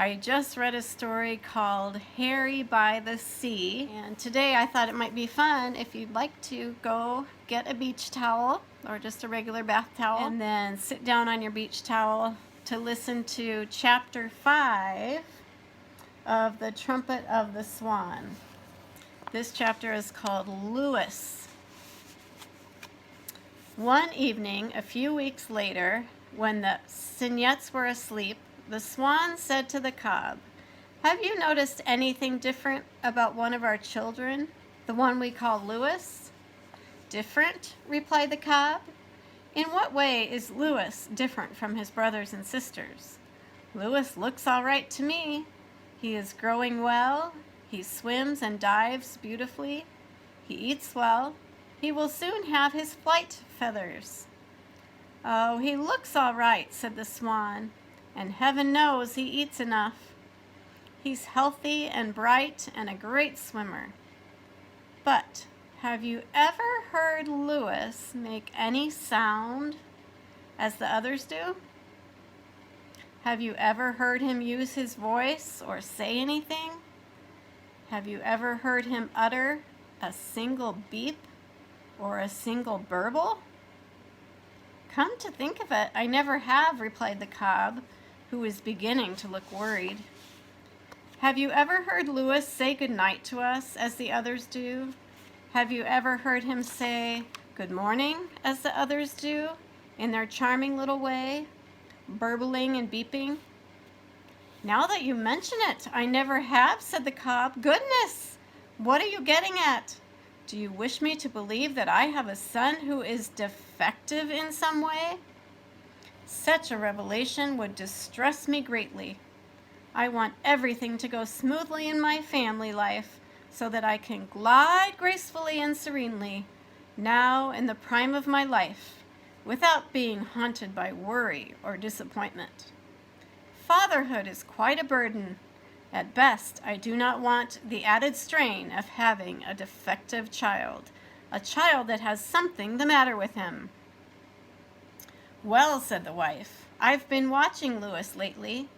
I just read a story called Harry by the Sea, and today I thought it might be fun if you'd like to go get a beach towel or just a regular bath towel and then sit down on your beach towel to listen to chapter 5 of the Trumpet of the Swan. This chapter is called Lewis. One evening, a few weeks later, when the cygnets were asleep, the swan said to the cob, "Have you noticed anything different about one of our children, the one we call Lewis?" "Different?" replied the cob. "In what way is Lewis different from his brothers and sisters?" "Lewis looks all right to me. He is growing well. He swims and dives beautifully. He eats well. He will soon have his flight feathers." "Oh, he looks all right," said the swan, "and heaven knows he eats enough. He's healthy and bright and a great swimmer. But have you ever heard Lewis make any sound as the others do? Have you ever heard him use his voice or say anything? Have you ever heard him utter a single beep or a single burble?" "Come to think of it, I never have," replied the cob, who was beginning to look worried. "Have you ever heard Lewis say good night to us as the others do? Have you ever heard him say good morning as the others do in their charming little way, burbling and beeping?" "Now that you mention it, I never have," said the cob. "Goodness! What are you getting at? Do you wish me to believe that I have a son who is defective in some way? Such a revelation would distress me greatly. I want everything to go smoothly in my family life so that I can glide gracefully and serenely, now in the prime of my life, without being haunted by worry or disappointment. Fatherhood is quite a burden. At best, I do not want the added strain of having a defective child, a child that has something the matter with him." "Well," said the wife, "I've been watching Lewis lately.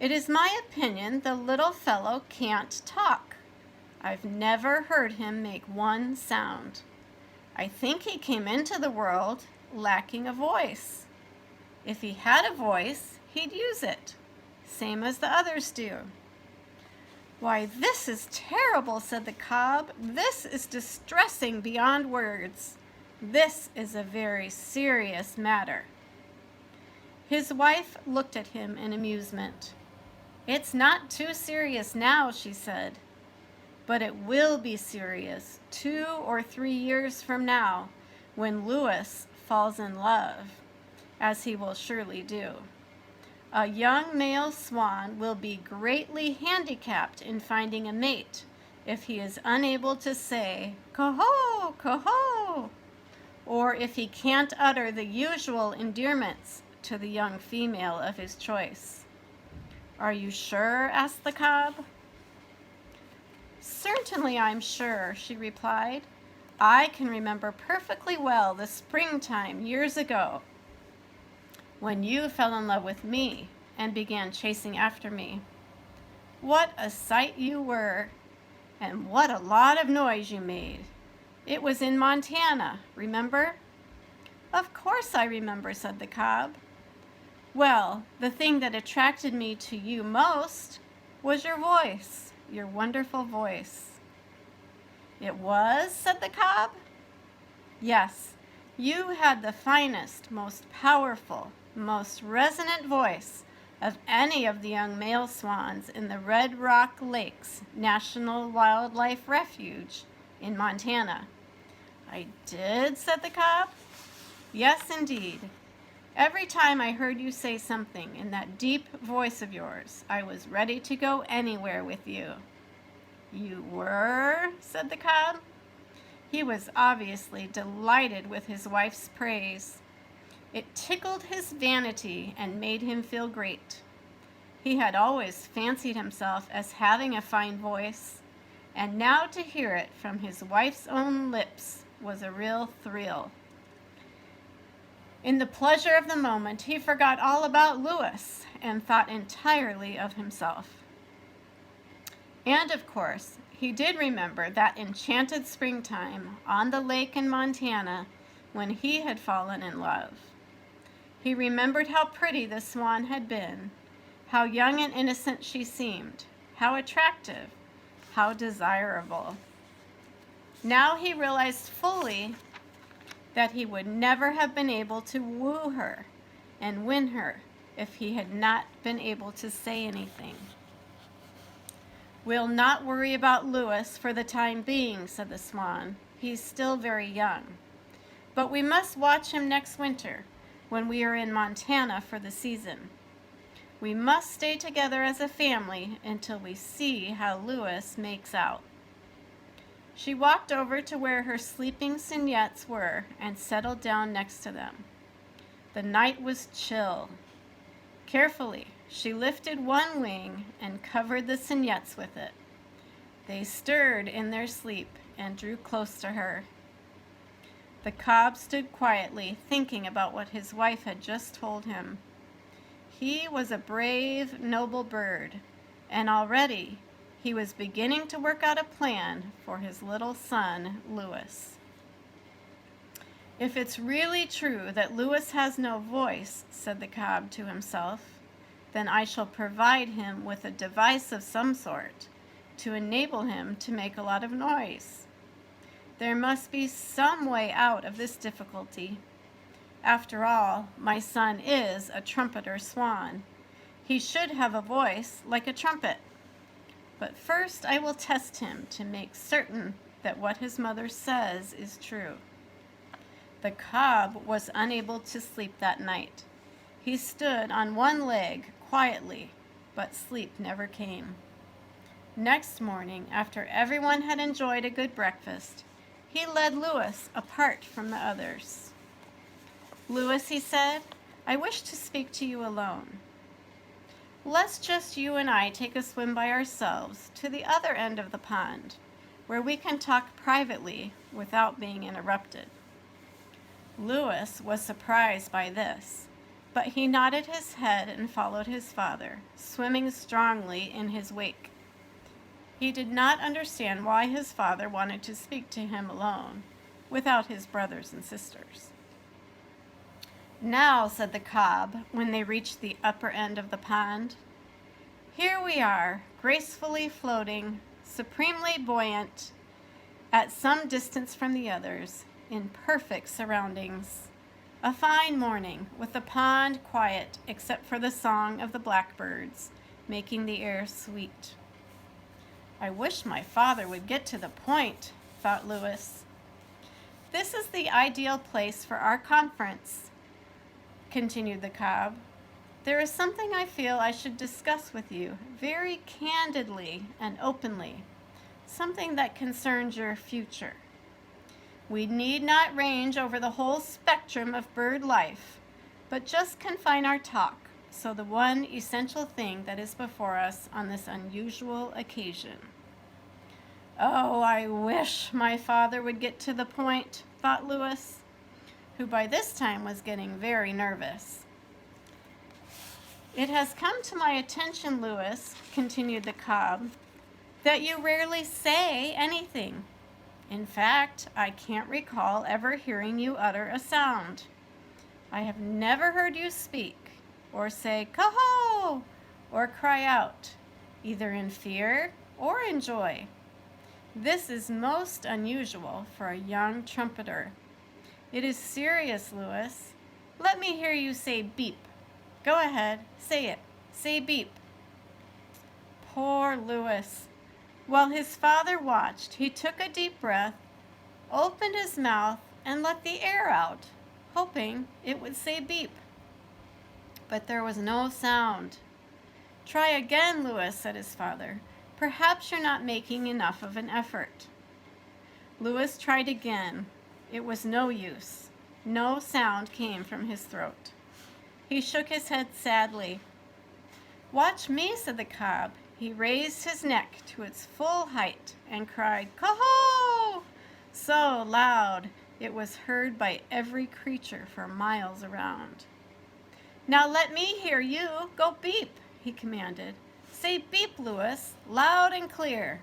It is my opinion the little fellow can't talk. I've never heard him make one sound. I think he came into the world lacking a voice. If he had a voice, he'd use it, same as the others do." "Why, this is terrible," said the cob. "This is distressing beyond words. This is a very serious matter." His wife looked at him in amusement. "It's not too serious now," she said, "but it will be serious 2 or 3 years from now when Lewis falls in love, as he will surely do. A young male swan will be greatly handicapped in finding a mate if he is unable to say "Coho, coho," or if he can't utter the usual endearments to the young female of his choice. "Are you sure?" asked the cob. "Certainly I'm sure," she replied. "I can remember perfectly well the springtime years ago when you fell in love with me and began chasing after me. What a sight you were, and what a lot of noise you made. It was in Montana, remember?" "Of course I remember," said the cob. "Well, the thing that attracted me to you most was your voice, your wonderful voice." "It was?" said the cob. "Yes, you had the finest, most powerful, most resonant voice of any of the young male swans in the Red Rock Lakes National Wildlife Refuge in Montana." "I did?" said the cob. "Yes, indeed. Every time I heard you say something in that deep voice of yours, I was ready to go anywhere with you." "You were?" said the cob. He was obviously delighted with his wife's praise. It tickled his vanity and made him feel great. He had always fancied himself as having a fine voice, and now to hear it from his wife's own lips was a real thrill. In the pleasure of the moment, he forgot all about Lewis and thought entirely of himself. And of course, he did remember that enchanted springtime on the lake in Montana when he had fallen in love. He remembered how pretty the swan had been, how young and innocent she seemed, how attractive, how desirable. Now he realized fully that he would never have been able to woo her and win her if he had not been able to say anything. "We'll not worry about Louis for the time being," said the swan. "He's still very young. But we must watch him next winter when we are in Montana for the season. We must stay together as a family until we see how Louis makes out." She walked over to where her sleeping cygnettes were and settled down next to them. The night was chill. Carefully, she lifted one wing and covered the cygnettes with it. They stirred in their sleep and drew close to her. The cob stood quietly, thinking about what his wife had just told him. He was a brave, noble bird, and already he was beginning to work out a plan for his little son, Louis. "If it's really true that Louis has no voice," said the cob to himself, "then I shall provide him with a device of some sort to enable him to make a lot of noise. There must be some way out of this difficulty. After all, my son is a trumpeter swan. He should have a voice like a trumpet. But first I will test him to make certain that what his mother says is true." The cob was unable to sleep that night. He stood on one leg quietly, but sleep never came. Next morning, after everyone had enjoyed a good breakfast, he led Louis apart from the others. "Louis," he said, "I wish to speak to you alone. Let's just you and I take a swim by ourselves to the other end of the pond, where we can talk privately without being interrupted." Louis was surprised by this, but he nodded his head and followed his father, swimming strongly in his wake. He did not understand why his father wanted to speak to him alone, without his brothers and sisters. "Now," said the cob, when they reached the upper end of the pond, "here we are, gracefully floating, supremely buoyant, at some distance from the others, in perfect surroundings. A fine morning, with the pond quiet except for the song of the blackbirds, making the air sweet." "I wish my father would get to the point," thought Louis. "This is the ideal place for our conference," continued the cob. "There is something I feel I should discuss with you very candidly and openly, something that concerns your future. We need not range over the whole spectrum of bird life, but just confine our talk so the one essential thing that is before us on this unusual occasion." "Oh, I wish my father would get to the point," thought Louis, who by this time was getting very nervous. "It has come to my attention, Louis," continued the cob, "that you rarely say anything. In fact, I can't recall ever hearing you utter a sound. I have never heard you speak, or say "Caw-ho," or cry out, either in fear or in joy. This is most unusual for a young trumpeter. It is serious, Louis. Let me hear you say beep. Go ahead, say it. Say beep." Poor Louis. While his father watched, he took a deep breath, opened his mouth, and let the air out, hoping it would say beep. But there was no sound. "Try again, Louis," said his father. "Perhaps you're not making enough of an effort." Louis tried again. It was no use. No sound came from his throat. He shook his head sadly. "Watch me," said the cob. He raised his neck to its full height and cried, "Caw-ho!" so loud it was heard by every creature for miles around. Now let me hear you. Go beep, he commanded. Say beep, Louis, loud and clear.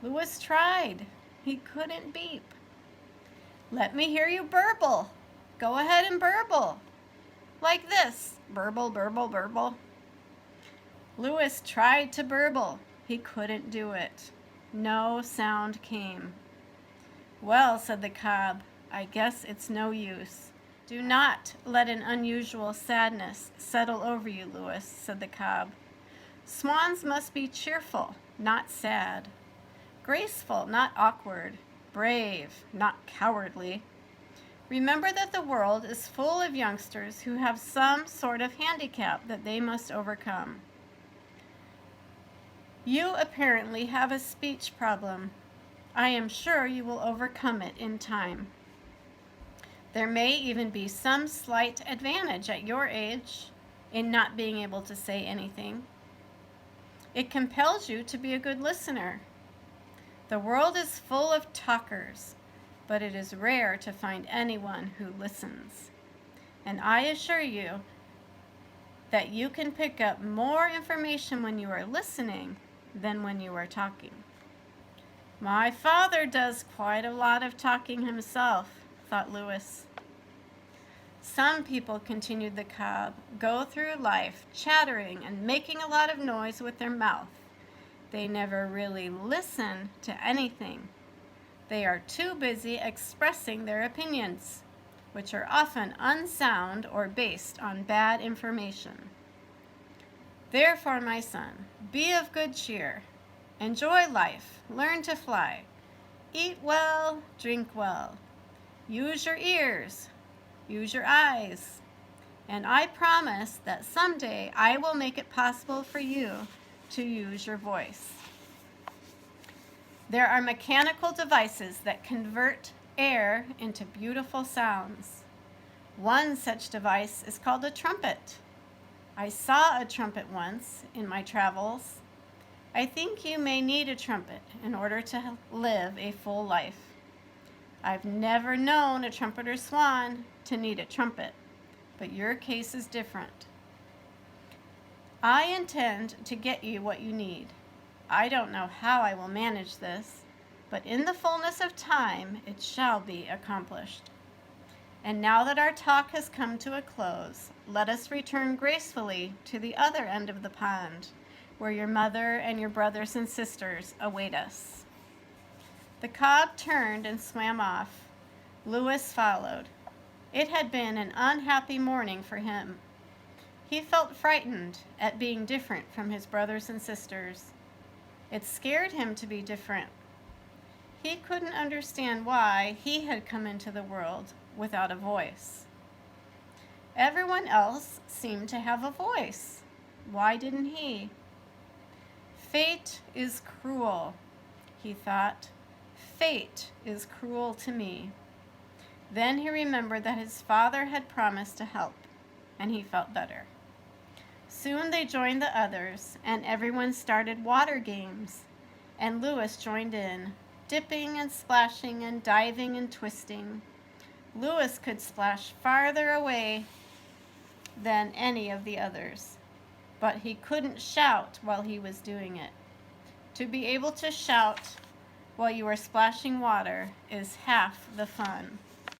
Louis tried. He couldn't beep. Let me hear you burble. Go ahead and burble. Like this. Burble, burble, burble. Louis tried to burble. He couldn't do it. No sound came. Well, said the cob, I guess it's no use. Do not let an unusual sadness settle over you, Louis, said the cob. Swans must be cheerful, not sad. Graceful, not awkward. Brave, not cowardly. Remember that the world is full of youngsters who have some sort of handicap that they must overcome. You apparently have a speech problem. I am sure you will overcome it in time. There may even be some slight advantage at your age in not being able to say anything. It compels you to be a good listener. The world is full of talkers, but it is rare to find anyone who listens. And I assure you that you can pick up more information when you are listening than when you are talking. My father does quite a lot of talking himself, thought Louis. Some people, continued the cob, go through life chattering and making a lot of noise with their mouth. They never really listen to anything. They are too busy expressing their opinions, which are often unsound or based on bad information. Therefore, my son, be of good cheer. Enjoy life, learn to fly. Eat well, drink well. Use your ears, use your eyes. And I promise that someday I will make it possible for you to use your voice. There are mechanical devices that convert air into beautiful sounds. One such device is called a trumpet. I saw a trumpet once in my travels. I think you may need a trumpet in order to live a full life. I've never known a trumpeter swan to need a trumpet, but your case is different. I intend to get you what you need. I don't know how I will manage this, but in the fullness of time it shall be accomplished. And now that our talk has come to a close, let us return gracefully to the other end of the pond, where your mother and your brothers and sisters await us. The cob turned and swam off. Louis followed. It had been an unhappy morning for him. He felt frightened at being different from his brothers and sisters. It scared him to be different. He couldn't understand why he had come into the world without a voice. Everyone else seemed to have a voice. Why didn't he? Fate is cruel, he thought. Fate is cruel to me. Then he remembered that his father had promised to help, and he felt better. Soon they joined the others, and everyone started water games, and Louis joined in, dipping and splashing and diving and twisting. Louis could splash farther away than any of the others, but he couldn't shout while he was doing it. To be able to shout while you are splashing water is half the fun.